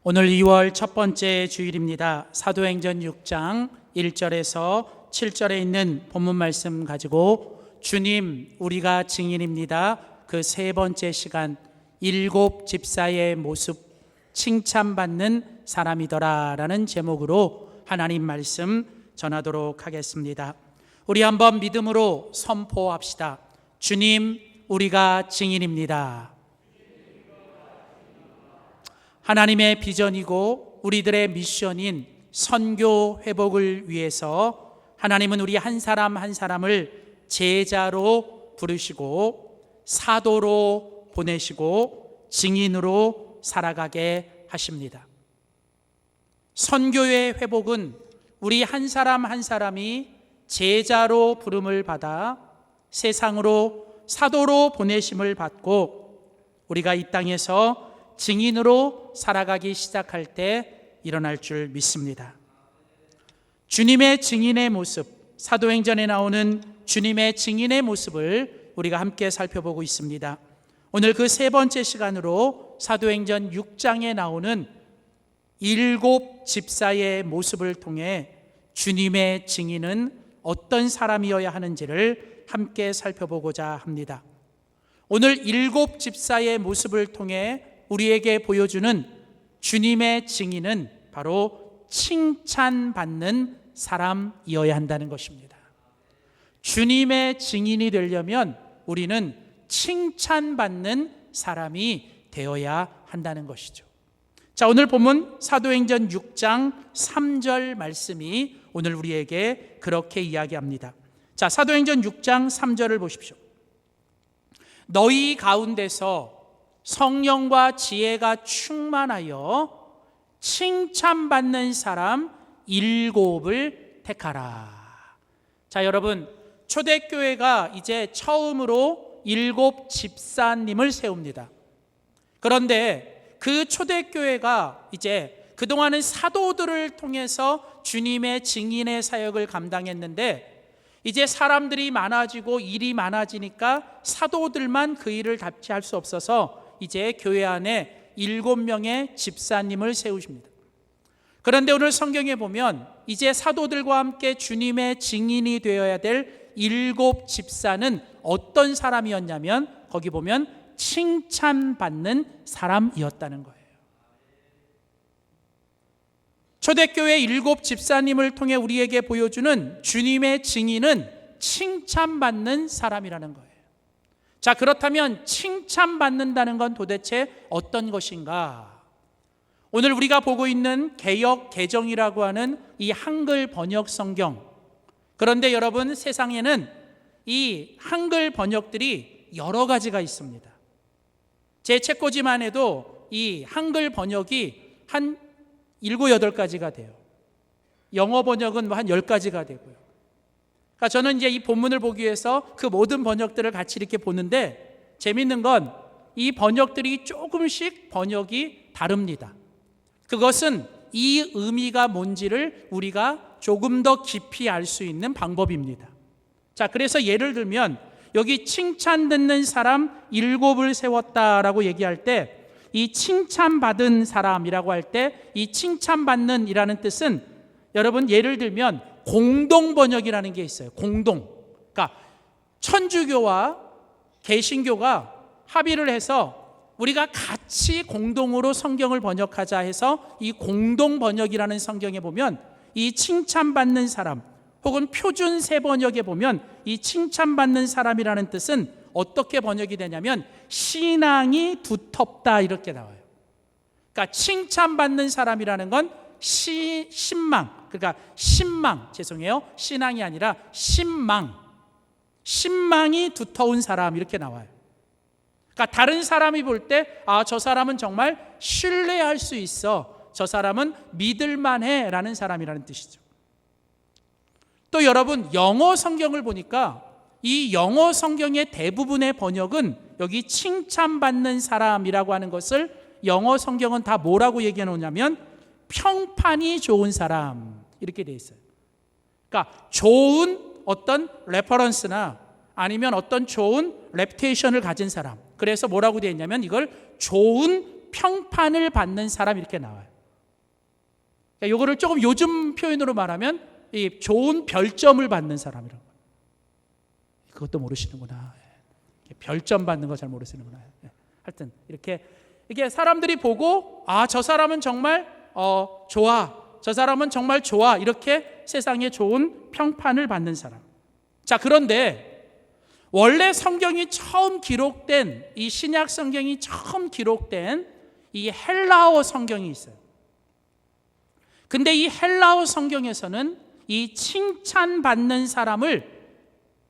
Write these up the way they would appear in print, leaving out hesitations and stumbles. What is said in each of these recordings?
오늘 2월 첫 번째 주일입니다. 사도행전 6장 1절에서 7절에 있는 본문 말씀 가지고 주님 우리가 증인입니다. 그 세 번째 시간 일곱 집사의 모습 칭찬받는 사람이더라 라는 제목으로 하나님 말씀 전하도록 하겠습니다. 우리 한번 믿음으로 선포합시다. 주님 우리가 증인입니다. 하나님의 비전이고 우리들의 미션인 선교 회복을 위해서 하나님은 우리 한 사람 한 사람을 제자로 부르시고 사도로 보내시고 증인으로 살아가게 하십니다. 선교의 회복은 우리 한 사람 한 사람이 제자로 부름을 받아 세상으로 사도로 보내심을 받고 우리가 이 땅에서 증인으로 살아가기 시작할 때 일어날 줄 믿습니다. 주님의 증인의 모습, 사도행전에 나오는 주님의 증인의 모습을 우리가 함께 살펴보고 있습니다. 오늘 그 세 번째 시간으로 사도행전 6장에 나오는 일곱 집사의 모습을 통해 주님의 증인은 어떤 사람이어야 하는지를 함께 살펴보고자 합니다. 오늘 일곱 집사의 모습을 통해 우리에게 보여주는 주님의 증인은 바로 칭찬받는 사람이어야 한다는 것입니다. 주님의 증인이 되려면 우리는 칭찬받는 사람이 되어야 한다는 것이죠. 자, 오늘 본문 사도행전 6장 3절 말씀이 오늘 우리에게 그렇게 이야기합니다. 자, 사도행전 6장 3절을 보십시오. 너희 가운데서 성령과 지혜가 충만하여 칭찬받는 사람 일곱을 택하라. 자, 여러분, 초대교회가 이제 처음으로 일곱 집사님을 세웁니다. 그런데 그 초대교회가 이제 그동안은 사도들을 통해서 주님의 증인의 사역을 감당했는데 이제 사람들이 많아지고 일이 많아지니까 사도들만 그 일을 답지할 수 없어서 이제 교회 안에 7명의 집사님을 세우십니다. 그런데 오늘 성경에 보면 이제 사도들과 함께 주님의 증인이 되어야 될 일곱 집사는 어떤 사람이었냐면 거기 보면 칭찬받는 사람이었다는 거예요. 초대교회 일곱 집사님을 통해 우리에게 보여주는 주님의 증인은 칭찬받는 사람이라는 거예요. 자, 그렇다면 칭찬받는다는 건 도대체 어떤 것인가? 오늘 우리가 보고 있는 개역 개정이라고 하는 이 한글 번역 성경. 그런데 여러분, 세상에는 이 한글 번역들이 여러 가지가 있습니다. 제 책꽂이만 해도 이 한글 번역이 한 7, 8가지가 돼요. 영어 번역은 한 10가지가 되고요. 그러니까 저는 이제 이 본문을 보기 위해서 그 모든 번역들을 같이 이렇게 보는데 재밌는 건 이 번역들이 조금씩 번역이 다릅니다. 그것은 이 의미가 뭔지를 우리가 조금 더 깊이 알 수 있는 방법입니다. 자, 그래서 예를 들면 여기 칭찬 듣는 사람 7을 세웠다라고 얘기할 때 이 칭찬받은 사람이라고 할 때 이 칭찬받는 이라는 뜻은 여러분 예를 들면 공동 번역이라는 게 있어요. 공동. 그러니까 천주교와 개신교가 합의를 해서 우리가 같이 공동으로 성경을 번역하자 해서 이 공동 번역이라는 성경에 보면 이 칭찬받는 사람 혹은 표준 새 번역에 보면 이 칭찬받는 사람이라는 뜻은 어떻게 번역이 되냐면 신앙이 두텁다 이렇게 나와요. 그러니까 칭찬받는 사람이라는 건 신망, 그러니까 신앙이 아니라 신망이 두터운 사람 이렇게 나와요. 그러니까 다른 사람이 볼 때 저 사람은 정말 신뢰할 수 있어, 저 사람은 믿을만해 라는 사람이라는 뜻이죠. 또 여러분, 영어 성경을 보니까 이 영어 성경의 대부분의 번역은 여기 칭찬받는 사람이라고 하는 것을 영어 성경은 다 뭐라고 얘기해 놓냐면 평판이 좋은 사람 이렇게 돼 있어요. 그러니까 좋은 어떤 레퍼런스나 아니면 어떤 좋은 레퓨테이션을 가진 사람, 그래서 뭐라고 되어 있냐면 이걸 좋은 평판을 받는 사람 이렇게 나와요. 그러니까 이거를 조금 요즘 표현으로 말하면 이 좋은 별점을 받는 사람이라고. 그것도 모르시는구나. 별점 받는 거 잘 모르시는구나. 하여튼 이렇게 사람들이 보고 저 사람은 정말 좋아. 저 사람은 정말 좋아. 이렇게 세상에 좋은 평판을 받는 사람. 자, 그런데 원래 성경이 처음 기록된 이 신약 성경이 처음 기록된 이 헬라어 성경이 있어요. 근데 이 헬라어 성경에서는 이 칭찬받는 사람을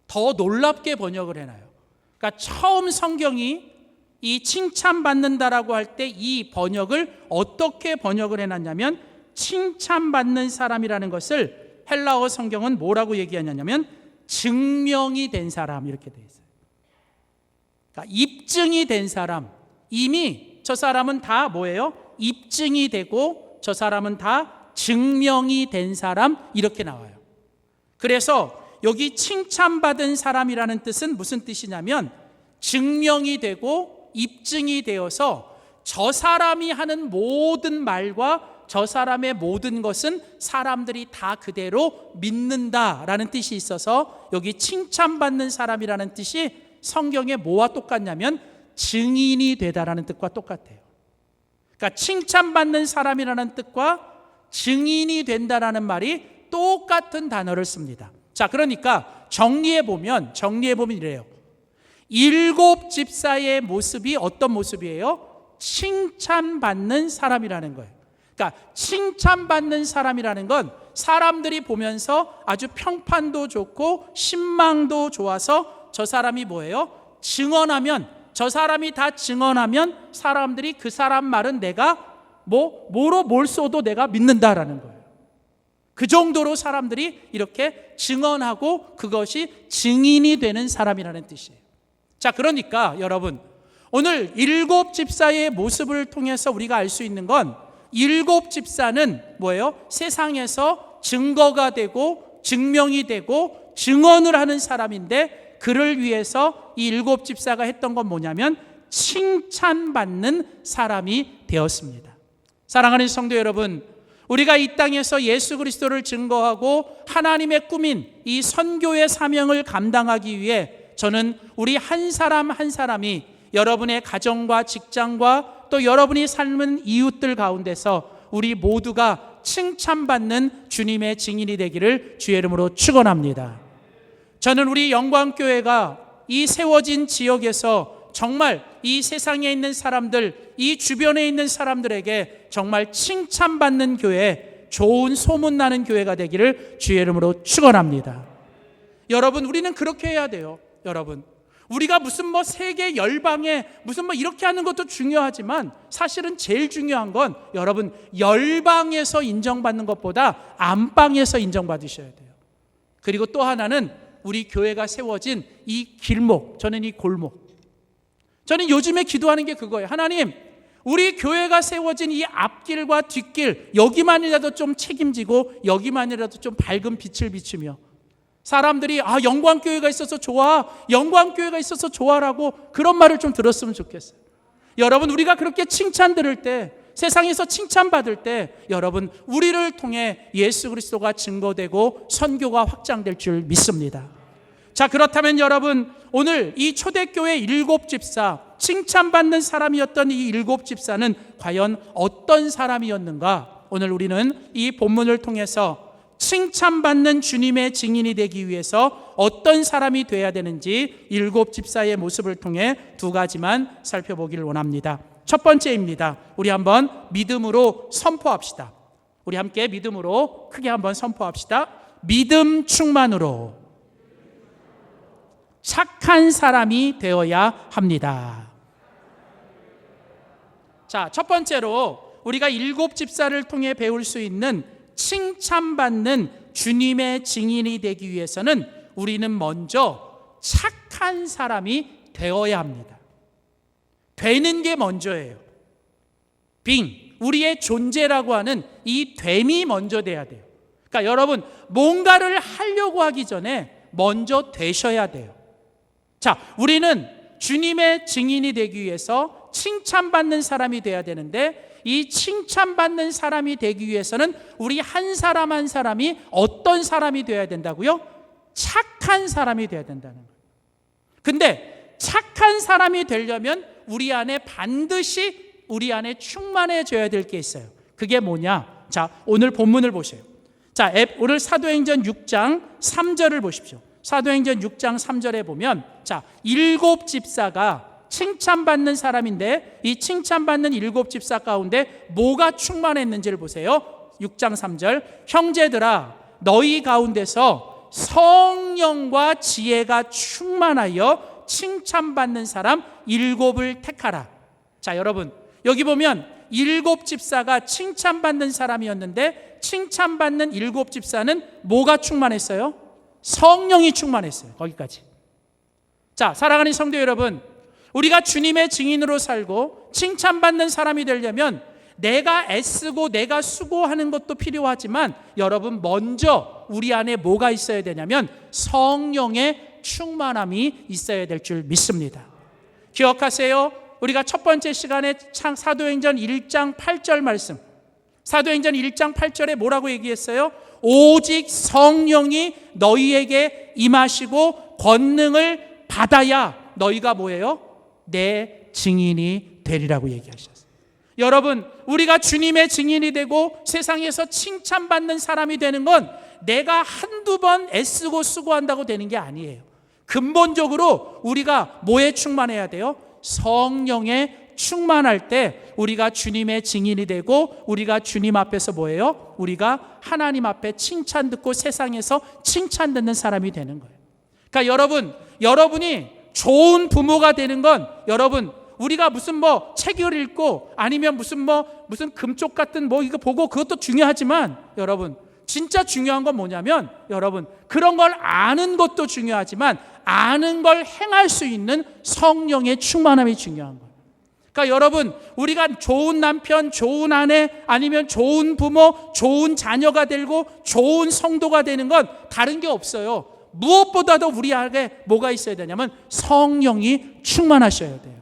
더 놀랍게 번역을 해놔요. 그러니까 처음 성경이 이 칭찬받는다라고 할 때 이 번역을 어떻게 번역을 해놨냐면 칭찬받는 사람이라는 것을 헬라어 성경은 뭐라고 얘기하냐면 증명이 된 사람 이렇게 돼 있어요. 그러니까 입증이 된 사람, 이미 저 사람은 다 뭐예요? 입증이 되고 저 사람은 다 증명이 된 사람 이렇게 나와요. 그래서 여기 칭찬받은 사람이라는 뜻은 무슨 뜻이냐면 증명이 되고 입증이 되어서 저 사람이 하는 모든 말과 저 사람의 모든 것은 사람들이 다 그대로 믿는다라는 뜻이 있어서 여기 칭찬받는 사람이라는 뜻이 성경에 뭐와 똑같냐면 증인이 되다라는 뜻과 똑같아요. 그러니까 칭찬받는 사람이라는 뜻과 증인이 된다라는 말이 똑같은 단어를 씁니다. 자, 그러니까 정리해 보면 이래요. 7 집사의 모습이 어떤 모습이에요? 칭찬받는 사람이라는 거예요. 그러니까 칭찬받는 사람이라는 건 사람들이 보면서 아주 평판도 좋고 신망도 좋아서 저 사람이 뭐예요? 증언하면, 저 사람이 다 증언하면 사람들이 그 사람 말은 내가 뭐로 뭘 써도 내가 믿는다라는 거예요. 그 정도로 사람들이 이렇게 증언하고 그것이 증인이 되는 사람이라는 뜻이에요. 자, 그러니까 여러분 오늘 7 집사의 모습을 통해서 우리가 알 수 있는 건 7 집사는 뭐예요? 세상에서 증거가 되고 증명이 되고 증언을 하는 사람인데 그를 위해서 이 7 집사가 했던 건 뭐냐면 칭찬받는 사람이 되었습니다. 사랑하는 성도 여러분, 우리가 이 땅에서 예수 그리스도를 증거하고 하나님의 꿈인 이 선교의 사명을 감당하기 위해 저는 우리 한 사람 한 사람이 여러분의 가정과 직장과 또 여러분이 삶은 이웃들 가운데서 우리 모두가 칭찬받는 주님의 증인이 되기를 주의 이름으로 축원합니다. 저는 우리 영광교회가 이 세워진 지역에서 정말 이 세상에 있는 사람들, 이 주변에 있는 사람들에게 정말 칭찬받는 교회, 좋은 소문나는 교회가 되기를 주의 이름으로 축원합니다. 여러분, 우리는 그렇게 해야 돼요. 여러분, 우리가 무슨 세계 열방에 무슨 이렇게 하는 것도 중요하지만 사실은 제일 중요한 건 여러분 열방에서 인정받는 것보다 안방에서 인정받으셔야 돼요. 그리고 또 하나는 우리 교회가 세워진 이 길목, 저는 이 골목, 저는 요즘에 기도하는 게 그거예요. 하나님, 우리 교회가 세워진 이 앞길과 뒷길 여기만이라도 좀 책임지고 여기만이라도 좀 밝은 빛을 비추며 사람들이 영광교회가 있어서 좋아, 영광교회가 있어서 좋아라고 그런 말을 좀 들었으면 좋겠어요. 여러분, 우리가 그렇게 칭찬 들을 때, 세상에서 칭찬받을 때 여러분 우리를 통해 예수 그리스도가 증거되고 선교가 확장될 줄 믿습니다. 자, 그렇다면 여러분 오늘 이 초대교회 7 집사, 칭찬받는 사람이었던 이 7 집사는 과연 어떤 사람이었는가? 오늘 우리는 이 본문을 통해서 칭찬받는 주님의 증인이 되기 위해서 어떤 사람이 돼야 되는지 7 집사의 모습을 통해 2가지만 살펴보기를 원합니다. 첫 번째입니다. 우리 한번 믿음으로 선포합시다. 우리 함께 믿음으로 크게 한번 선포합시다. 믿음 충만으로 착한 사람이 되어야 합니다. 자, 첫 번째로 우리가 7 집사를 통해 배울 수 있는 칭찬받는 주님의 증인이 되기 위해서는 우리는 먼저 착한 사람이 되어야 합니다. 되는 게 먼저예요. 우리의 존재라고 하는 이 됨이 먼저 돼야 돼요. 그러니까 여러분 뭔가를 하려고 하기 전에 먼저 되셔야 돼요. 자, 우리는 주님의 증인이 되기 위해서 칭찬받는 사람이 돼야 되는데, 이 칭찬받는 사람이 되기 위해서는 우리 한 사람 한 사람이 어떤 사람이 되어야 된다고요? 착한 사람이 되어야 된다는 거예요. 근데 착한 사람이 되려면 우리 안에 반드시 우리 안에 충만해져야 될 게 있어요. 그게 뭐냐? 자, 오늘 본문을 보세요. 자, 오늘 사도행전 6장 3절을 보십시오. 사도행전 6장 3절에 보면, 자, 7 집사가 칭찬받는 사람인데, 이 칭찬받는 7 집사 가운데 뭐가 충만했는지를 보세요. 6장 3절. 형제들아, 너희 가운데서 성령과 지혜가 충만하여 칭찬받는 사람 7을 택하라. 자, 여러분, 여기 보면 7 집사가 칭찬받는 사람이었는데, 칭찬받는 7 집사는 뭐가 충만했어요? 성령이 충만했어요. 거기까지. 자, 사랑하는 성도 여러분, 우리가 주님의 증인으로 살고 칭찬받는 사람이 되려면 내가 애쓰고 내가 수고하는 것도 필요하지만, 여러분, 먼저 우리 안에 뭐가 있어야 되냐면 성령의 충만함이 있어야 될 줄 믿습니다. 기억하세요. 우리가 첫 번째 시간에 사도행전 1장 8절 말씀, 사도행전 1장 8절에 뭐라고 얘기했어요? 오직 성령이 너희에게 임하시고 권능을 받아야 너희가 뭐예요? 내 증인이 되리라고 얘기하셨어요. 여러분, 우리가 주님의 증인이 되고 세상에서 칭찬받는 사람이 되는 건 내가 한두 번 애쓰고 수고한다고 되는 게 아니에요. 근본적으로 우리가 뭐에 충만해야 돼요? 성령에 충만할 때 우리가 주님의 증인이 되고, 우리가 주님 앞에서 뭐예요? 우리가 하나님 앞에 칭찬 듣고 세상에서 칭찬 듣는 사람이 되는 거예요. 그러니까 여러분이 좋은 부모가 되는 건, 여러분, 우리가 무슨 책을 읽고 아니면 무슨 금쪽 같은 이거 보고 그것도 중요하지만, 여러분, 진짜 중요한 건 뭐냐면, 여러분, 그런 걸 아는 것도 중요하지만 아는 걸 행할 수 있는 성령의 충만함이 중요한 거예요. 그러니까 여러분, 우리가 좋은 남편, 좋은 아내, 아니면 좋은 부모, 좋은 자녀가 되고 좋은 성도가 되는 건 다른 게 없어요. 무엇보다도 우리 안에 뭐가 있어야 되냐면 성령이 충만하셔야 돼요.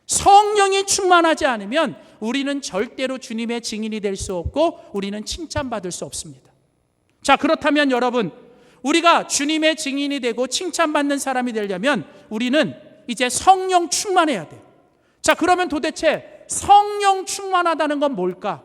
성령이 충만하지 않으면 우리는 절대로 주님의 증인이 될 수 없고 우리는 칭찬받을 수 없습니다. 자, 그렇다면 여러분, 우리가 주님의 증인이 되고 칭찬받는 사람이 되려면 우리는 이제 성령 충만해야 돼요. 자, 그러면 도대체 성령 충만하다는 건 뭘까?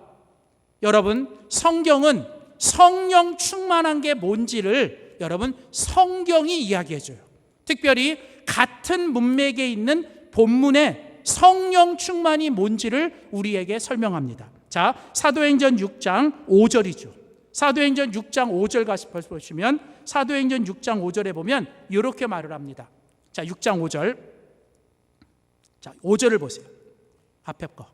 여러분, 성경은 성령 충만한 게 뭔지를 여러분 성경이 이야기해줘요. 특별히 같은 문맥에 있는 본문에 성령 충만이 뭔지를 우리에게 설명합니다. 자, 사도행전 6장 5절이죠. 사도행전 6장 5절 가서 보시면, 사도행전 6장 5절에 보면 이렇게 말을 합니다. 자, 6장 5절. 자, 5절을 보세요. 앞에 거.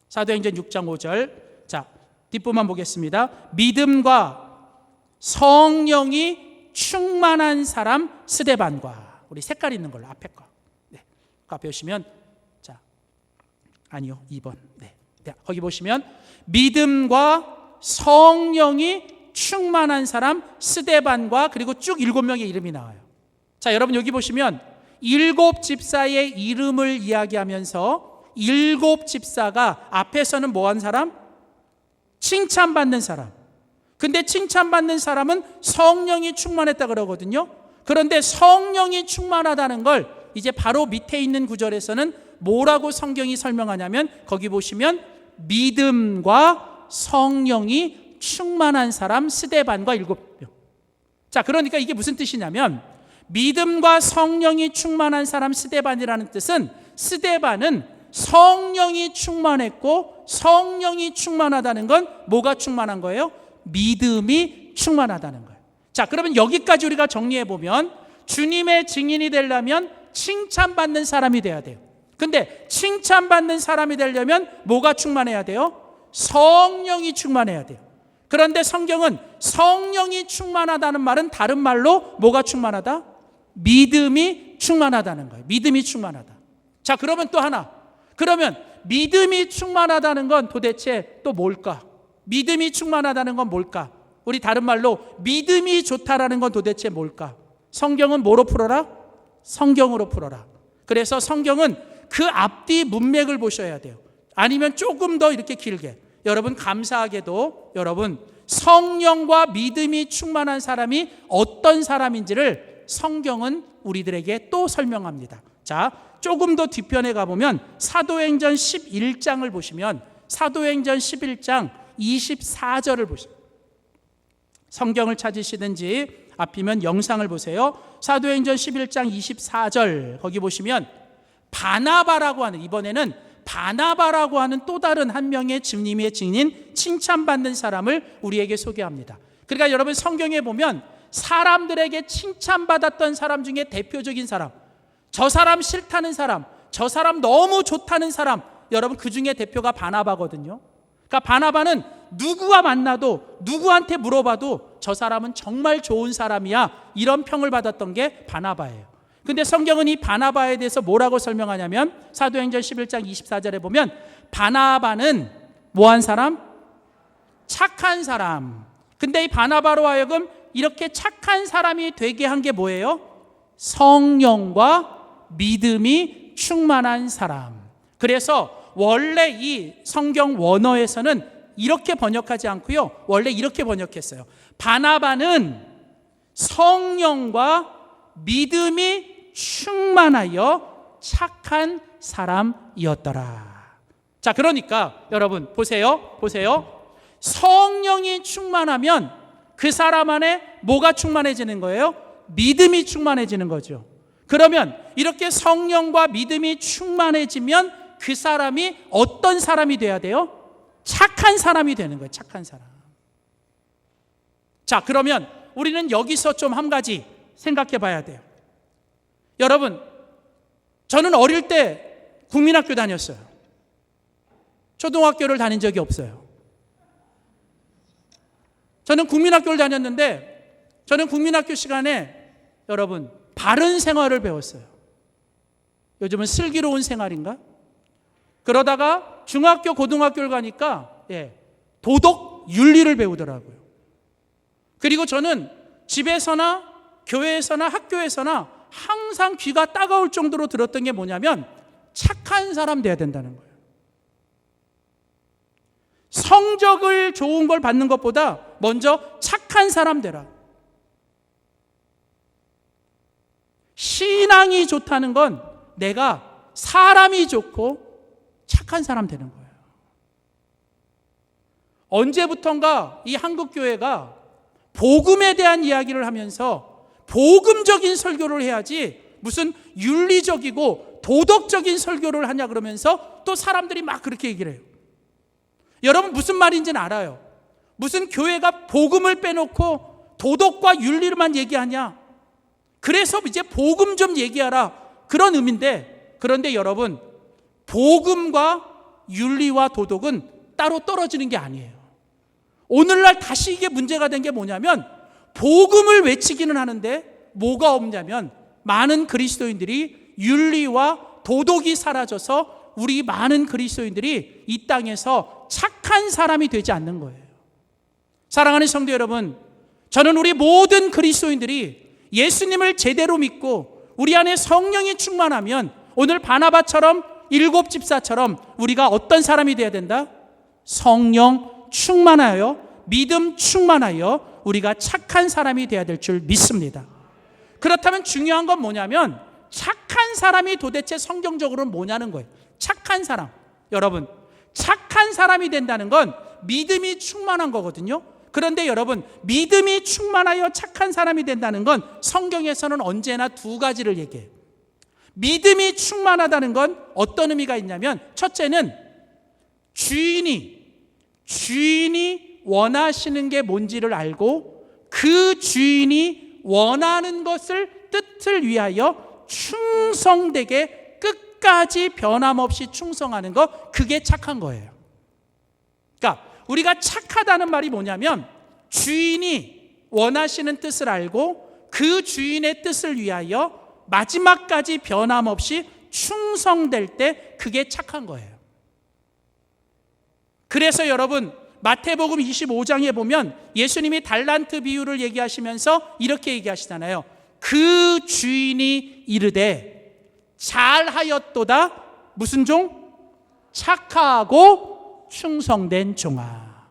사도행전 6장 5절. 자, 뒷부분 보겠습니다. 믿음과 성령이 충만한 사람 스데반과, 우리 색깔 있는 걸로 앞에 거. 네. 앞에 보시면, 자, 아니요, 2번. 네. 거기 보시면 믿음과 성령이 충만한 사람 스데반과, 그리고 쭉 7명의 이름이 나와요. 자, 여러분, 여기 보시면 7 집사의 이름을 이야기하면서 7 집사가 앞에서는 뭐한 사람? 칭찬받는 사람. 근데 칭찬받는 사람은 성령이 충만했다 그러거든요. 그런데 성령이 충만하다는 걸 이제 바로 밑에 있는 구절에서는 뭐라고 성경이 설명하냐면, 거기 보시면 믿음과 성령이 충만한 사람 스데반과 7명. 자, 그러니까 이게 무슨 뜻이냐면, 믿음과 성령이 충만한 사람 스데반이라는 뜻은, 스데반은 성령이 충만했고, 성령이 충만하다는 건 뭐가 충만한 거예요? 믿음이 충만하다는 거예요. 자, 그러면 여기까지 우리가 정리해 보면, 주님의 증인이 되려면 칭찬받는 사람이 돼야 돼요. 근데 칭찬받는 사람이 되려면 뭐가 충만해야 돼요? 성령이 충만해야 돼요. 그런데 성경은 성령이 충만하다는 말은 다른 말로 뭐가 충만하다? 믿음이 충만하다는 거예요. 믿음이 충만하다. 자, 그러면 또 하나. 그러면 믿음이 충만하다는 건 도대체 또 뭘까? 믿음이 충만하다는 건 뭘까? 우리 다른 말로 믿음이 좋다라는 건 도대체 뭘까? 성경은 뭐로 풀어라? 성경으로 풀어라. 그래서 성경은 그 앞뒤 문맥을 보셔야 돼요. 아니면 조금 더 이렇게 길게. 여러분, 감사하게도 여러분, 성령과 믿음이 충만한 사람이 어떤 사람인지를 성경은 우리들에게 또 설명합니다. 자, 조금 더 뒤편에 가보면 사도행전 11장을 보시면 사도행전 11장 24절을 보시면, 성경을 찾으시든지 앞이면 영상을 보세요. 사도행전 11장 24절 거기 보시면 바나바라고 하는, 이번에는 바나바라고 하는 또 다른 한 명의 주님의 증인, 칭찬받는 사람을 우리에게 소개합니다. 그러니까 여러분, 성경에 보면 사람들에게 칭찬받았던 사람 중에 대표적인 사람, 저 사람 싫다는 사람, 저 사람 너무 좋다는 사람, 여러분 그 중에 대표가 바나바거든요. 그러니까 바나바는 누구와 만나도 누구한테 물어봐도 저 사람은 정말 좋은 사람이야, 이런 평을 받았던 게 바나바예요. 근데 성경은 이 바나바에 대해서 뭐라고 설명하냐면 사도행전 11장 24절에 보면 바나바는 뭐한 사람? 착한 사람. 근데 이 바나바로 하여금 이렇게 착한 사람이 되게 한 게 뭐예요? 성령과 믿음이 충만한 사람. 그래서 원래 이 성경 원어에서는 이렇게 번역하지 않고요, 원래 이렇게 번역했어요. 바나바는 성령과 믿음이 충만하여 착한 사람이었더라. 자, 그러니까 여러분 보세요. 성령이 충만하면 그 사람 안에 뭐가 충만해지는 거예요? 믿음이 충만해지는 거죠. 그러면 이렇게 성령과 믿음이 충만해지면 그 사람이 어떤 사람이 돼야 돼요? 착한 사람이 되는 거예요. 착한 사람. 자, 그러면 우리는 여기서 좀 한 가지 생각해 봐야 돼요. 여러분, 저는 어릴 때 국민학교 다녔어요. 초등학교를 다닌 적이 없어요. 저는 국민학교를 다녔는데, 저는 국민학교 시간에 여러분 바른 생활을 배웠어요. 요즘은 슬기로운 생활인가? 그러다가 중학교, 고등학교를 가니까 도덕, 윤리를 배우더라고요. 그리고 저는 집에서나 교회에서나 학교에서나 항상 귀가 따가울 정도로 들었던 게 뭐냐면 착한 사람 돼야 된다는 거예요. 성적을 좋은 걸 받는 것보다 먼저 착한 사람 되라. 신앙이 좋다는 건 내가 사람이 좋고 착한 사람 되는 거예요. 언제부턴가 이 한국교회가 복음에 대한 이야기를 하면서 복음적인 설교를 해야지 무슨 윤리적이고 도덕적인 설교를 하냐 그러면서 또 사람들이 막 그렇게 얘기를 해요. 여러분 무슨 말인지는 알아요. 무슨 교회가 복음을 빼놓고 도덕과 윤리를만 얘기하냐, 그래서 이제 복음 좀 얘기하라, 그런 의미인데, 그런데 여러분 복음과 윤리와 도덕은 따로 떨어지는 게 아니에요. 오늘날 다시 이게 문제가 된 게 뭐냐면 복음을 외치기는 하는데 뭐가 없냐면 많은 그리스도인들이 윤리와 도덕이 사라져서 우리 많은 그리스도인들이 이 땅에서 착한 사람이 되지 않는 거예요. 사랑하는 성도 여러분, 저는 우리 모든 그리스도인들이 예수님을 제대로 믿고 우리 안에 성령이 충만하면 오늘 바나바처럼 일곱 집사처럼 우리가 어떤 사람이 되어야 된다? 성령 충만하여 믿음 충만하여 우리가 착한 사람이 되어야 될 줄 믿습니다. 그렇다면 중요한 건 뭐냐면 착한 사람이 도대체 성경적으로는 뭐냐는 거예요. 착한 사람. 여러분, 착한 사람이 된다는 건 믿음이 충만한 거거든요. 그런데 여러분, 믿음이 충만하여 착한 사람이 된다는 건 성경에서는 언제나 두 가지를 얘기해요. 믿음이 충만하다는 건 어떤 의미가 있냐면, 첫째는 주인이 원하시는 게 뭔지를 알고 그 주인이 원하는 것을 뜻을 위하여 충성되게 끝까지 변함없이 충성하는 것, 그게 착한 거예요. 그러니까 우리가 착하다는 말이 뭐냐면 주인이 원하시는 뜻을 알고 그 주인의 뜻을 위하여 마지막까지 변함없이 충성될 때 그게 착한 거예요. 그래서 여러분 마태복음 25장에 보면 예수님이 달란트 비유를 얘기하시면서 이렇게 얘기하시잖아요. 그 주인이 이르되 잘하였도다 무슨 종? 착하고 충성된 종아.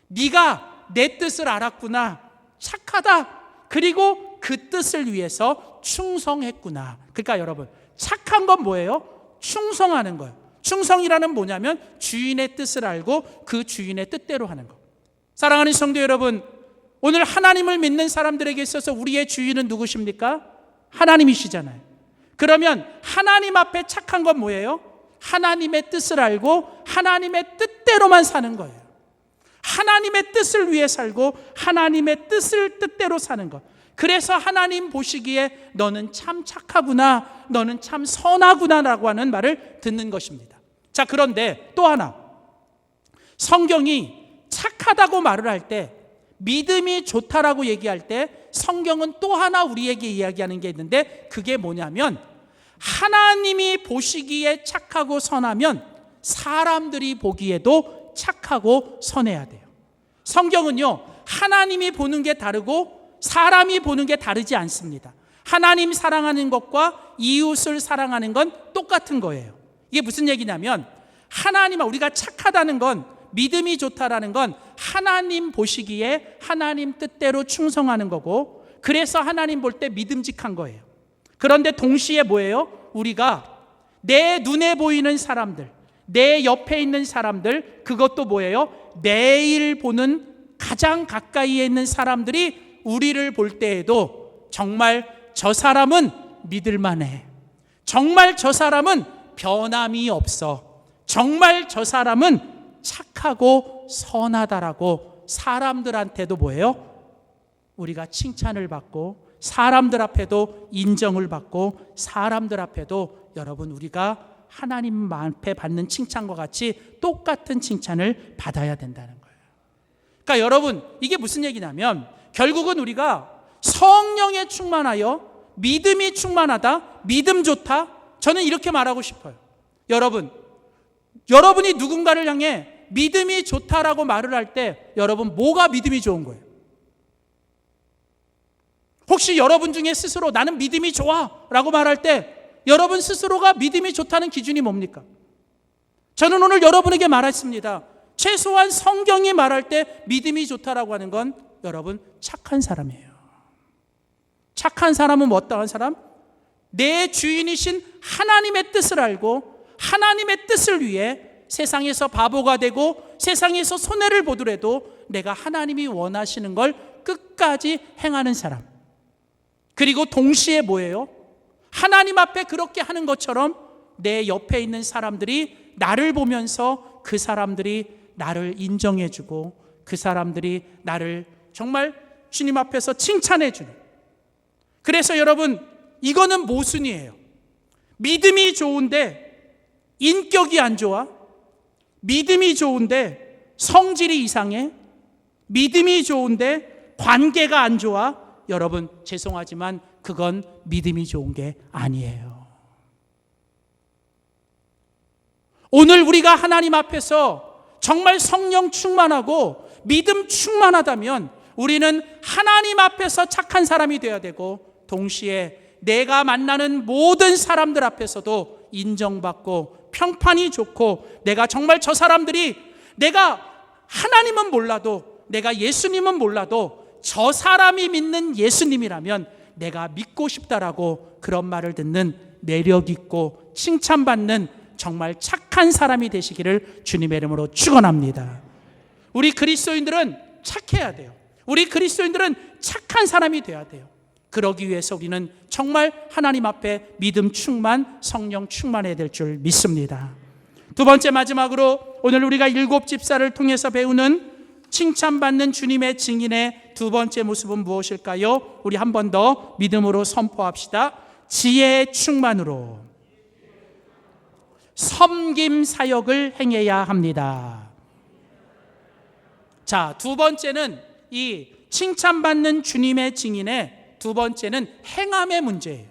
네가 내 뜻을 알았구나. 착하다. 그리고 그 뜻을 위해서 충성했구나. 그러니까 여러분, 착한 건 뭐예요? 충성하는 거예요. 충성이라는 뭐냐면 주인의 뜻을 알고 그 주인의 뜻대로 하는 거. 사랑하는 성도 여러분, 오늘 하나님을 믿는 사람들에게 있어서 우리의 주인은 누구십니까? 하나님이시잖아요. 그러면 하나님 앞에 착한 건 뭐예요? 하나님의 뜻을 알고 하나님의 뜻대로만 사는 거예요. 하나님의 뜻을 위해 살고 하나님의 뜻대로 사는 것. 그래서 하나님 보시기에 너는 참 착하구나, 너는 참 선하구나 라고 하는 말을 듣는 것입니다. 자, 그런데 또 하나, 성경이 착하다고 말을 할 때, 믿음이 좋다라고 얘기할 때 성경은 또 하나 우리에게 이야기하는 게 있는데, 그게 뭐냐면 하나님이 보시기에 착하고 선하면 사람들이 보기에도 착하고 선해야 돼요. 성경은요, 하나님이 보는 게 다르고 사람이 보는 게 다르지 않습니다. 하나님 사랑하는 것과 이웃을 사랑하는 건 똑같은 거예요. 이게 무슨 얘기냐면, 우리가 착하다는 건, 믿음이 좋다라는 건 하나님 보시기에 하나님 뜻대로 충성하는 거고, 그래서 하나님 볼 때 믿음직한 거예요. 그런데 동시에 뭐예요? 우리가 내 눈에 보이는 사람들, 내 옆에 있는 사람들, 그것도 뭐예요? 매일 보는 가장 가까이에 있는 사람들이 우리를 볼 때에도 정말 저 사람은 믿을만해, 정말 저 사람은 변함이 없어, 정말 저 사람은 착하고 선하다라고 사람들한테도 뭐예요? 우리가 칭찬을 받고 사람들 앞에도 인정을 받고 사람들 앞에도 여러분 우리가 하나님 앞에 받는 칭찬과 같이 똑같은 칭찬을 받아야 된다는 거예요. 그러니까 여러분, 이게 무슨 얘기냐면 결국은 우리가 성령에 충만하여 믿음이 충만하다, 믿음 좋다, 저는 이렇게 말하고 싶어요. 여러분이 누군가를 향해 믿음이 좋다라고 말을 할 때 여러분 뭐가 믿음이 좋은 거예요? 혹시 여러분 중에 스스로 나는 믿음이 좋아 라고 말할 때 여러분 스스로가 믿음이 좋다는 기준이 뭡니까? 저는 오늘 여러분에게 말했습니다. 최소한 성경이 말할 때 믿음이 좋다라고 하는 건 여러분 착한 사람이에요. 착한 사람은 어떠한 사람? 내 주인이신 하나님의 뜻을 알고 하나님의 뜻을 위해 세상에서 바보가 되고 세상에서 손해를 보더라도 내가 하나님이 원하시는 걸 끝까지 행하는 사람. 그리고 동시에 뭐예요? 하나님 앞에 그렇게 하는 것처럼 내 옆에 있는 사람들이 나를 보면서 그 사람들이 나를 인정해주고 그 사람들이 나를 정말 주님 앞에서 칭찬해주는. 그래서 여러분, 이거는 모순이에요. 믿음이 좋은데 인격이 안 좋아? 믿음이 좋은데 성질이 이상해? 믿음이 좋은데 관계가 안 좋아? 여러분, 죄송하지만 그건 믿음이 좋은 게 아니에요. 오늘 우리가 하나님 앞에서 정말 성령 충만하고 믿음 충만하다면 우리는 하나님 앞에서 착한 사람이 되어야 되고, 동시에 내가 만나는 모든 사람들 앞에서도 인정받고 평판이 좋고, 내가 정말 저 사람들이 내가 하나님은 몰라도, 내가 예수님은 몰라도 저 사람이 믿는 예수님이라면 내가 믿고 싶다라고 그런 말을 듣는 매력 있고 칭찬받는 정말 착한 사람이 되시기를 주님의 이름으로 축원합니다. 우리 그리스도인들은 착해야 돼요. 우리 그리스도인들은 착한 사람이 돼야 돼요. 그러기 위해서 우리는 정말 하나님 앞에 믿음 충만, 성령 충만해야 될 줄 믿습니다. 두 번째, 마지막으로 오늘 우리가 7 집사를 통해서 배우는 칭찬받는 주님의 증인의 두 번째 모습은 무엇일까요? 우리 한 번 더 믿음으로 선포합시다. 지혜의 충만으로 섬김 사역을 행해야 합니다. 자, 두 번째는 이 칭찬받는 주님의 증인의 두 번째는 행함의 문제예요.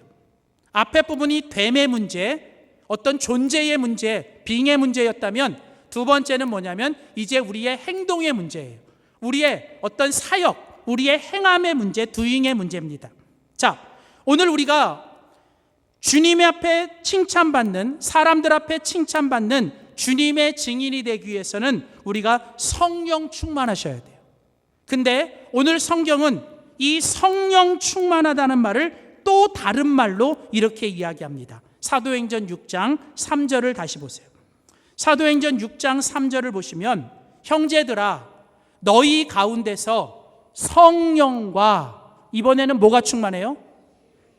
앞에 부분이 됨의 문제, 어떤 존재의 문제, 빙의 문제였다면 두 번째는 뭐냐면 이제 우리의 행동의 문제예요. 우리의 어떤 사역, 우리의 행함의 문제, 두잉의 문제입니다. 자, 오늘 우리가 주님 앞에 칭찬받는, 사람들 앞에 칭찬받는 주님의 증인이 되기 위해서는 우리가 성령 충만하셔야 돼요. 근데 오늘 성경은 이 성령 충만하다는 말을 또 다른 말로 이렇게 이야기합니다. 사도행전 6장 3절을 다시 보세요. 사도행전 6장 3절을 보시면 형제들아 너희 가운데서 성령과, 이번에는 뭐가 충만해요?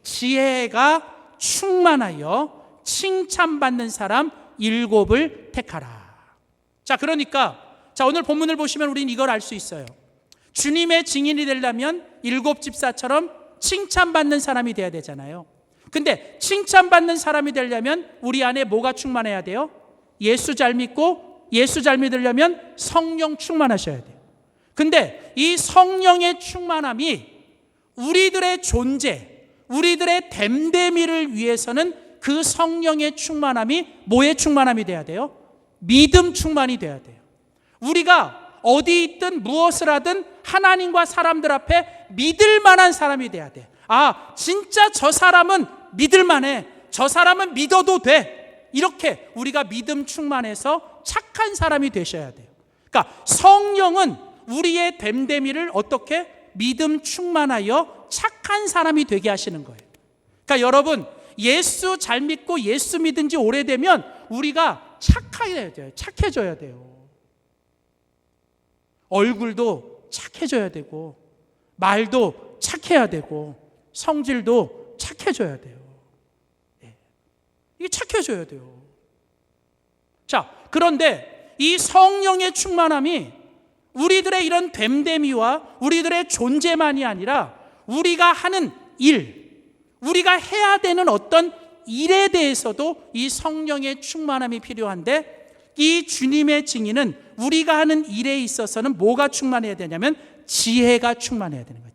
지혜가 충만하여 칭찬받는 사람 7을 택하라. 자, 그러니까 오늘 본문을 보시면 우리는 이걸 알 수 있어요. 주님의 증인이 되려면 7 집사처럼 칭찬받는 사람이 돼야 되잖아요. 근데 칭찬받는 사람이 되려면 우리 안에 뭐가 충만해야 돼요? 예수 잘 믿고, 예수 잘 믿으려면 성령 충만하셔야 돼요. 근데 이 성령의 충만함이 우리들의 존재, 우리들의 됨됨이를 위해서는 그 성령의 충만함이 뭐의 충만함이 돼야 돼요? 믿음 충만이 돼야 돼요. 우리가 어디 있든 무엇을 하든 하나님과 사람들 앞에 믿을 만한 사람이 돼야 돼. 아, 진짜 저 사람은 믿을 만해. 저 사람은 믿어도 돼. 이렇게 우리가 믿음 충만해서 착한 사람이 되셔야 돼요. 그러니까 성령은 우리의 됨됨이를 어떻게 믿음 충만하여 착한 사람이 되게 하시는 거예요. 그러니까 여러분, 예수 잘 믿고 예수 믿은 지 오래되면 우리가 착해져야 돼요. 착해져야 돼요. 얼굴도 착해져야 되고, 말도 착해야 되고, 성질도 착해져야 돼요. 이게 착해져야 돼요. 자, 그런데 이 성령의 충만함이 우리들의 이런 됨됨이와 우리들의 존재만이 아니라 우리가 하는 일, 우리가 해야 되는 어떤 일에 대해서도 이 성령의 충만함이 필요한데, 이 주님의 증인은 우리가 하는 일에 있어서는 뭐가 충만해야 되냐면 지혜가 충만해야 되는 거예요.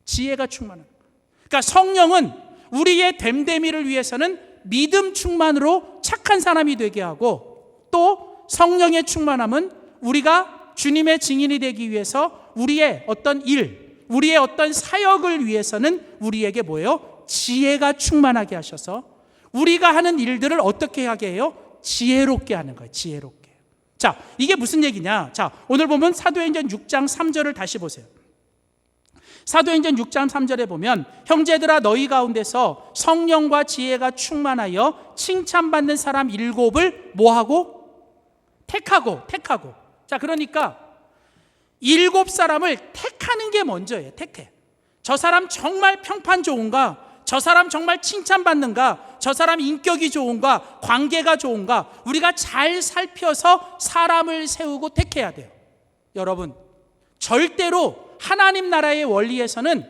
지혜가 충만한 거예요. 그러니까 성령은 우리의 됨됨이를 위해서는 믿음 충만으로 착한 사람이 되게 하고, 또 성령의 충만함은 우리가 주님의 증인이 되기 위해서 우리의 어떤 일, 우리의 어떤 사역을 위해서는 우리에게 뭐예요? 지혜가 충만하게 하셔서 우리가 하는 일들을 어떻게 하게 해요? 지혜롭게 하는 거예요. 지혜롭게. 자, 이게 무슨 얘기냐? 자, 오늘 보면 사도행전 6장 3절을 다시 보세요. 사도행전 6장 3절에 보면 형제들아 너희 가운데서 성령과 지혜가 충만하여 칭찬받는 사람 7을 뭐하고? 택하고. 자, 그러니까 7사람을 택하는 게 먼저예요. 택해. 저 사람 정말 평판 좋은가? 저 사람 정말 칭찬받는가? 저 사람 인격이 좋은가? 관계가 좋은가? 우리가 잘 살펴서 사람을 세우고 택해야 돼요. 여러분, 절대로 하나님 나라의 원리에서는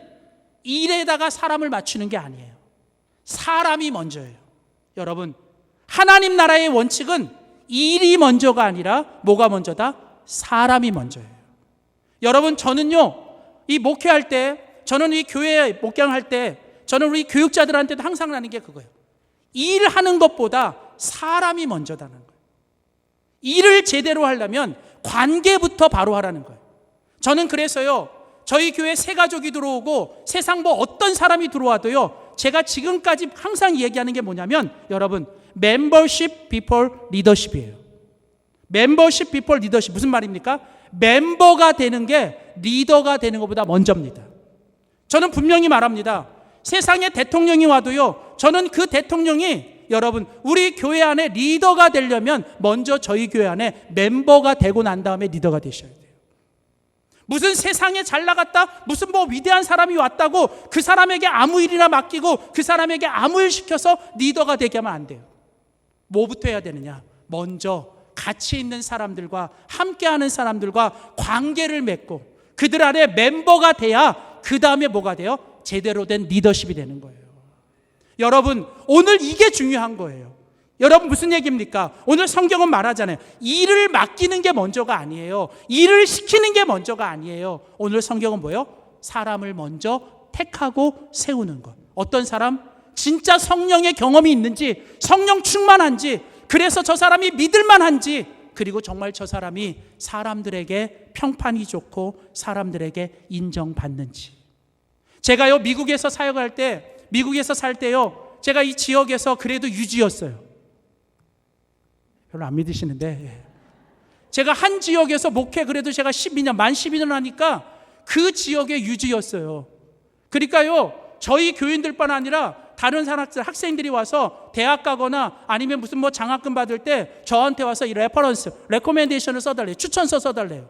일에다가 사람을 맞추는 게 아니에요. 사람이 먼저예요. 여러분, 하나님 나라의 원칙은 일이 먼저가 아니라 뭐가 먼저다? 사람이 먼저예요. 여러분, 저는요, 이 목회할 때, 저는 이 교회 목양할 때, 저는 우리 교육자들한테도 항상 하는 게 그거예요. 일하는 것보다 사람이 먼저다는 거예요. 일을 제대로 하려면 관계부터 바로 하라는 거예요. 저는 그래서요, 저희 교회 새 가족이 들어오고 세상 뭐 어떤 사람이 들어와도요, 제가 지금까지 항상 얘기하는 게 뭐냐면, 여러분, 멤버십 비폴 리더십이에요. 멤버십 비폴 리더십. 무슨 말입니까? 멤버가 되는 게 리더가 되는 것보다 먼저입니다. 저는 분명히 말합니다. 세상에 대통령이 와도요, 저는 그 대통령이, 여러분, 우리 교회 안에 리더가 되려면 먼저 저희 교회 안에 멤버가 되고 난 다음에 리더가 되셔야 돼요. 무슨 세상에 잘 나갔다, 무슨 뭐 위대한 사람이 왔다고 그 사람에게 아무 일이나 맡기고 그 사람에게 아무 일 시켜서 리더가 되게 하면 안 돼요. 뭐부터 해야 되느냐? 먼저 같이 있는 사람들과 함께하는 사람들과 관계를 맺고 그들 안에 멤버가 돼야 그 다음에 뭐가 돼요? 제대로 된 리더십이 되는 거예요. 여러분, 오늘 이게 중요한 거예요. 여러분, 무슨 얘기입니까? 오늘 성경은 말하잖아요. 일을 맡기는 게 먼저가 아니에요. 일을 시키는 게 먼저가 아니에요. 오늘 성경은 뭐예요? 사람을 먼저 택하고 세우는 것. 어떤 사람? 진짜 성령의 경험이 있는지, 성령 충만한지, 그래서 저 사람이 믿을만한지, 그리고 정말 저 사람이 사람들에게 평판이 좋고 사람들에게 인정받는지. 제가요, 미국에서 사역할 때, 미국에서 살 때요, 제가 이 지역에서 그래도 유지였어요. 별로 안 믿으시는데, 제가 한 지역에서 목회 그래도 제가 12년, 만 12년 하니까 그 지역의 유지였어요. 그러니까요, 저희 교인들뿐 아니라 다른 학생들이 와서 대학 가거나 아니면 무슨 뭐 장학금 받을 때 저한테 와서 이 레코멘데이션을 써달래요. 추천서 써달래요.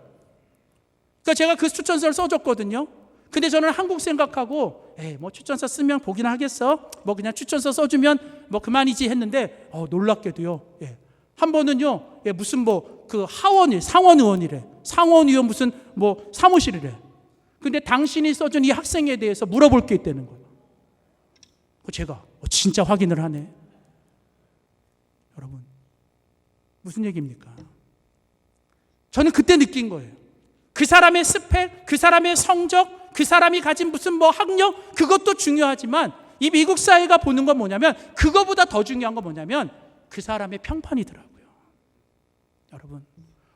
그러니까 제가 그 추천서를 써줬거든요. 근데 저는 한국 생각하고, 뭐 추천서 쓰면 보긴 하겠어. 뭐 그냥 추천서 써주면 뭐 그만이지 했는데, 놀랍게도요. 한 번은요, 무슨 뭐 그 상원 의원이래. 상원 의원 무슨 뭐 사무실이래. 근데 당신이 써준 이 학생에 대해서 물어볼 게 있다는 거예요. 제가 진짜 확인을 하네. 여러분, 무슨 얘기입니까? 저는 그때 느낀 거예요. 그 사람의 스펙, 그 사람의 성적, 그 사람이 가진 무슨 뭐 학력, 그것도 중요하지만 이 미국 사회가 보는 건 뭐냐면, 그거보다 더 중요한 건 뭐냐면 그 사람의 평판이더라고요. 여러분,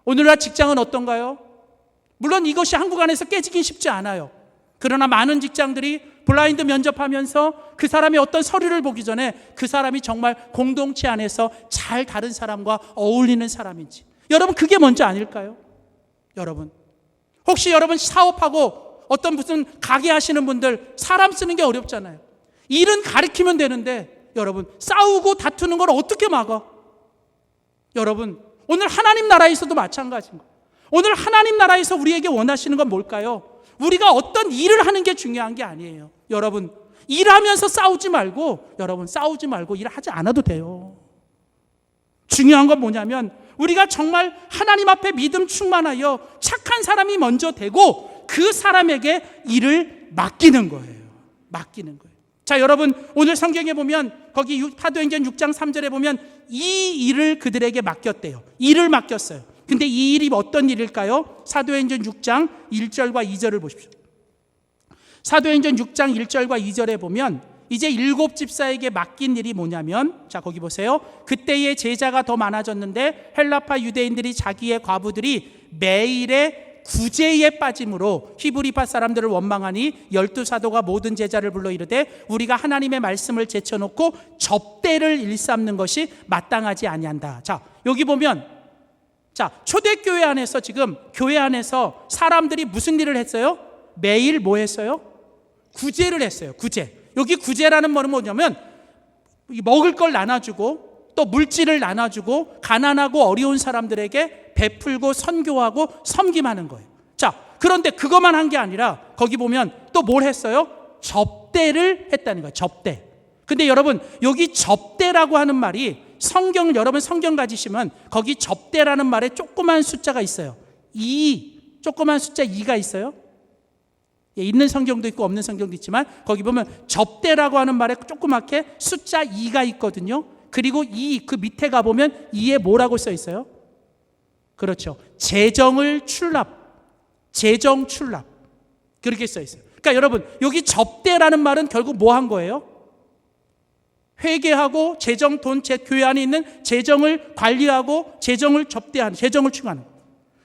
오늘날 직장은 어떤가요? 물론 이것이 한국 안에서 깨지긴 쉽지 않아요. 그러나 많은 직장들이 블라인드 면접하면서 그 사람의 어떤 서류를 보기 전에 그 사람이 정말 공동체 안에서 잘 다른 사람과 어울리는 사람인지, 여러분 그게 먼저 아닐까요? 여러분, 혹시 여러분 사업하고 어떤 무슨 가게 하시는 분들 사람 쓰는 게 어렵잖아요. 일은 가르치면 되는데 여러분, 싸우고 다투는 걸 어떻게 막아? 여러분, 오늘 하나님 나라에서도 마찬가지인 거예요. 오늘 하나님 나라에서 우리에게 원하시는 건 뭘까요? 우리가 어떤 일을 하는 게 중요한 게 아니에요. 여러분, 일하면서 싸우지 말고, 여러분 싸우지 말고 일하지 않아도 돼요. 중요한 건 뭐냐면 우리가 정말 하나님 앞에 믿음 충만하여 착한 사람이 먼저 되고 그 사람에게 일을 맡기는 거예요. 맡기는 거예요. 자, 여러분, 오늘 성경에 보면 거기 사도행전 6장 3절에 보면 이 일을 그들에게 맡겼대요. 일을 맡겼어요. 근데 이 일이 어떤 일일까요? 사도행전 6장 1절과 2절을 보십시오. 사도행전 6장 1절과 2절에 보면 이제 7 집사에게 맡긴 일이 뭐냐면, 자 거기 보세요. 그때의 제자가 더 많아졌는데 헬라파 유대인들이 자기의 과부들이 매일의 구제에 빠짐으로 히브리파 사람들을 원망하니 12사도가 모든 제자를 불러 이르되 우리가 하나님의 말씀을 제쳐놓고 접대를 일삼는 것이 마땅하지 아니한다. 자, 여기 보면, 자, 초대교회 안에서 지금 교회 안에서 사람들이 무슨 일을 했어요? 매일 뭐 했어요? 구제를 했어요. 구제. 여기 구제라는 말은 뭐냐면 먹을 걸 나눠주고 또 물질을 나눠주고 가난하고 어려운 사람들에게 베풀고 선교하고 섬김하는 거예요. 자, 그런데 그것만 한 게 아니라 거기 보면 또 뭘 했어요? 접대를 했다는 거예요. 접대. 근데 여러분, 여기 접대라고 하는 말이 여러분 성경 가지시면 거기 접대라는 말에 조그만 숫자가 있어요. 조그만 숫자 2가 있어요. 있는 성경도 있고 없는 성경도 있지만 거기 보면 접대라고 하는 말에 조그맣게 숫자 2가 있거든요. 그리고 그 밑에 가보면 2에 뭐라고 써 있어요? 그렇죠. 재정을 출납. 재정 출납. 그렇게 써 있어요. 그러니까 여러분, 여기 접대라는 말은 결국 뭐 한 거예요? 회계하고 교회 안에 있는 재정을 관리하고 재정을 접대하는, 재정을 추구하는.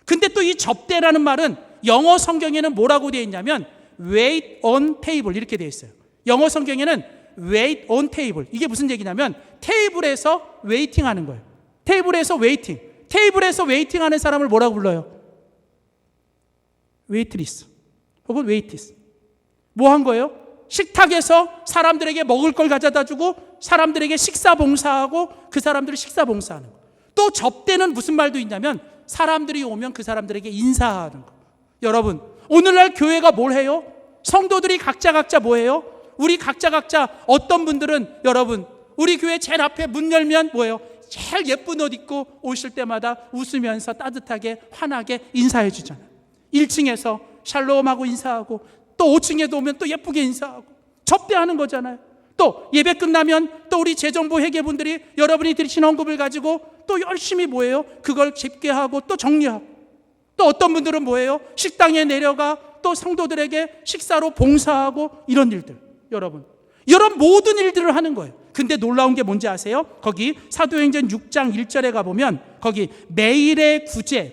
근데 또 이 접대라는 말은 영어 성경에는 뭐라고 되어 있냐면 wait on table 이렇게 되어 있어요. 영어 성경에는 wait on table. 이게 무슨 얘기냐면 테이블에서 웨이팅 하는 거예요. 테이블에서 웨이팅. 테이블에서 웨이팅 하는 사람을 뭐라고 불러요? 웨이트리스 혹은 웨이티스. 뭐 한 거예요? 식탁에서 사람들에게 먹을 걸 가져다 주고 사람들에게 식사 봉사하고 그 사람들을 식사 봉사하는 거. 또 접대는 무슨 말도 있냐면 사람들이 오면 그 사람들에게 인사하는 거. 여러분, 오늘날 교회가 뭘 해요? 성도들이 각자 뭐 해요? 우리 각자 어떤 분들은 여러분, 우리 교회 제일 앞에 문 열면 뭐예요? 제일 예쁜 옷 입고 오실 때마다 웃으면서 따뜻하게 환하게 인사해 주잖아요. 1층에서 샬롬하고 인사하고 또 5층에도 오면 또 예쁘게 인사하고 접대하는 거잖아요. 또 예배 끝나면 또 우리 재정부 회계분들이 여러분이 드리신 헌금을 가지고 또 열심히 뭐예요? 그걸 집계하고 또 정리하고, 또 어떤 분들은 뭐예요? 식당에 내려가 또 성도들에게 식사로 봉사하고 이런 일들. 여러분, 이런 모든 일들을 하는 거예요. 근데 놀라운 게 뭔지 아세요? 거기 사도행전 6장 1절에 가보면 거기 매일의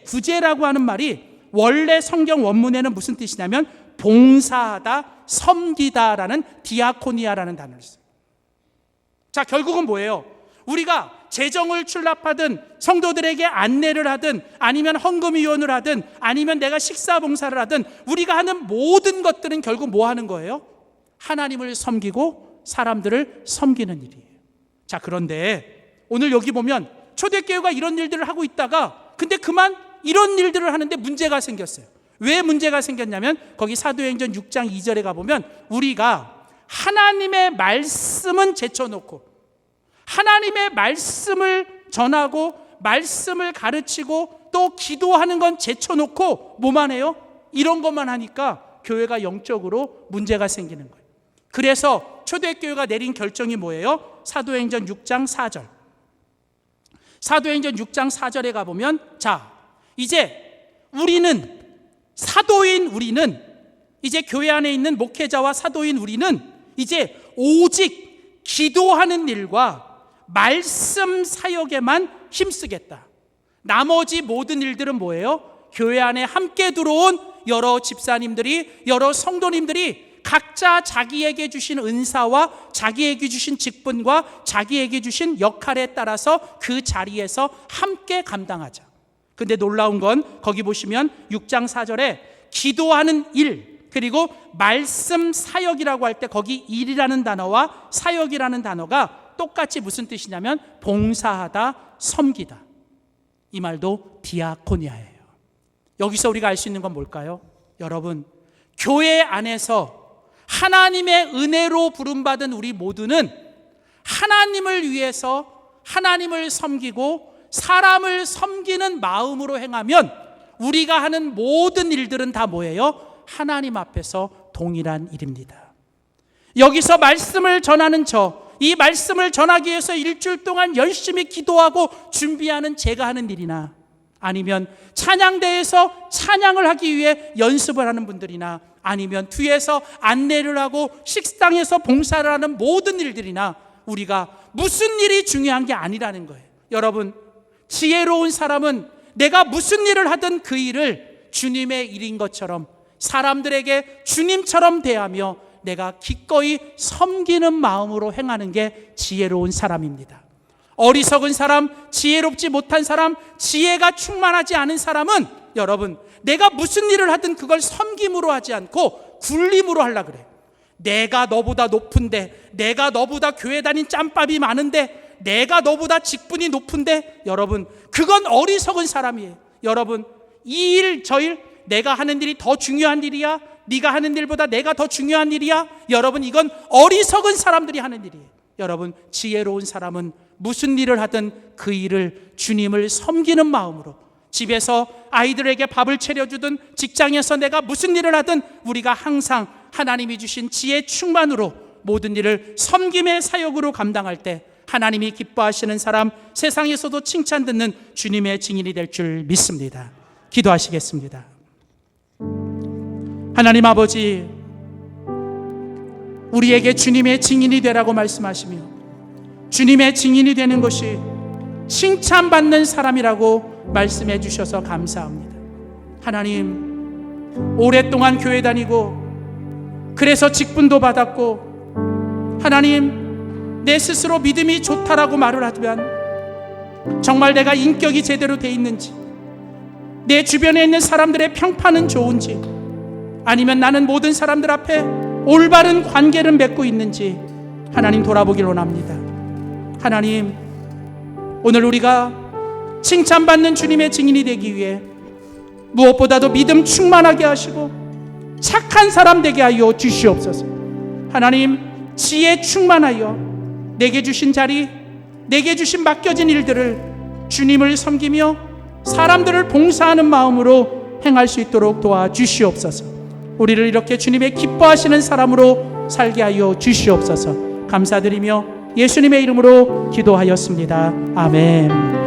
구제라고 하는 말이 원래 성경 원문에는 무슨 뜻이냐면 봉사하다, 섬기다라는 디아코니아라는 단어를 써요. 자, 결국은 뭐예요? 우리가 재정을 출납하든 성도들에게 안내를 하든 아니면 헌금위원을 하든 아니면 내가 식사봉사를 하든 우리가 하는 모든 것들은 결국 뭐 하는 거예요? 하나님을 섬기고 사람들을 섬기는 일이에요. 자, 그런데 오늘 여기 보면 초대교회가 이런 일들을 하고 있다가 근데 그만 이런 일들을 하는데 문제가 생겼어요. 왜 문제가 생겼냐면 거기 사도행전 6장 2절에 가보면 우리가 하나님의 말씀은 제쳐놓고 하나님의 말씀을 전하고 말씀을 가르치고 또 기도하는 건 제쳐놓고 뭐만 해요? 이런 것만 하니까 교회가 영적으로 문제가 생기는 거예요. 그래서 초대교회가 내린 결정이 뭐예요? 사도행전 6장 4절. 사도행전 6장 4절에 가보면 자, 이제 우리는 사도인 우리는 이제 교회 안에 있는 목회자와 사도인 우리는 이제 오직 기도하는 일과 말씀 사역에만 힘쓰겠다. 나머지 모든 일들은 뭐예요? 교회 안에 함께 들어온 여러 집사님들이 여러 성도님들이 각자 자기에게 주신 은사와 자기에게 주신 직분과 자기에게 주신 역할에 따라서 그 자리에서 함께 감당하자. 근데 놀라운 건 거기 보시면 6장 4절에 기도하는 일 그리고 말씀 사역이라고 할 때 거기 일이라는 단어와 사역이라는 단어가 똑같이 무슨 뜻이냐면 봉사하다, 섬기다. 이 말도 디아코니아예요. 여기서 우리가 알 수 있는 건 뭘까요? 여러분, 교회 안에서 하나님의 은혜로 부름받은 우리 모두는 하나님을 위해서 하나님을 섬기고 사람을 섬기는 마음으로 행하면 우리가 하는 모든 일들은 다 뭐예요? 하나님 앞에서 동일한 일입니다. 여기서 말씀을 전하는 이 말씀을 전하기 위해서 일주일 동안 열심히 기도하고 준비하는 제가 하는 일이나 아니면 찬양대에서 찬양을 하기 위해 연습을 하는 분들이나 아니면 뒤에서 안내를 하고 식당에서 봉사를 하는 모든 일들이나 우리가 무슨 일이 중요한 게 아니라는 거예요. 여러분, 지혜로운 사람은 내가 무슨 일을 하든 그 일을 주님의 일인 것처럼 사람들에게 주님처럼 대하며 내가 기꺼이 섬기는 마음으로 행하는 게 지혜로운 사람입니다. 어리석은 사람, 지혜롭지 못한 사람, 지혜가 충만하지 않은 사람은 여러분, 내가 무슨 일을 하든 그걸 섬김으로 하지 않고 굴림으로 하려고 그래요. 내가 너보다 높은데, 내가 너보다 교회 다닌 짬밥이 많은데, 내가 너보다 직분이 높은데, 여러분, 그건 어리석은 사람이에요. 여러분, 이 일, 저 일, 내가 하는 일이 더 중요한 일이야? 네가 하는 일보다 내가 더 중요한 일이야? 여러분, 이건 어리석은 사람들이 하는 일이에요. 여러분, 지혜로운 사람은 무슨 일을 하든 그 일을 주님을 섬기는 마음으로, 집에서 아이들에게 밥을 차려주든 직장에서 내가 무슨 일을 하든 우리가 항상 하나님이 주신 지혜 충만으로 모든 일을 섬김의 사역으로 감당할 때 하나님이 기뻐하시는 사람, 세상에서도 칭찬 듣는 주님의 증인이 될 줄 믿습니다. 기도하시겠습니다. 하나님 아버지, 우리에게 주님의 증인이 되라고 말씀하시며 주님의 증인이 되는 것이 칭찬받는 사람이라고 말씀해 주셔서 감사합니다. 하나님, 오랫동안 교회 다니고 그래서 직분도 받았고 하나님, 내 스스로 믿음이 좋다라고 말을 하면 정말 내가 인격이 제대로 돼 있는지, 내 주변에 있는 사람들의 평판은 좋은지, 아니면 나는 모든 사람들 앞에 올바른 관계를 맺고 있는지 하나님 돌아보길 원합니다. 하나님, 오늘 우리가 칭찬받는 주님의 증인이 되기 위해 무엇보다도 믿음 충만하게 하시고 착한 사람 되게 하여 주시옵소서. 하나님, 지혜 충만하여 내게 주신 자리, 내게 주신 맡겨진 일들을 주님을 섬기며 사람들을 봉사하는 마음으로 행할 수 있도록 도와주시옵소서. 우리를 이렇게 주님의 기뻐하시는 사람으로 살게 하여 주시옵소서. 감사드리며 예수님의 이름으로 기도하였습니다. 아멘.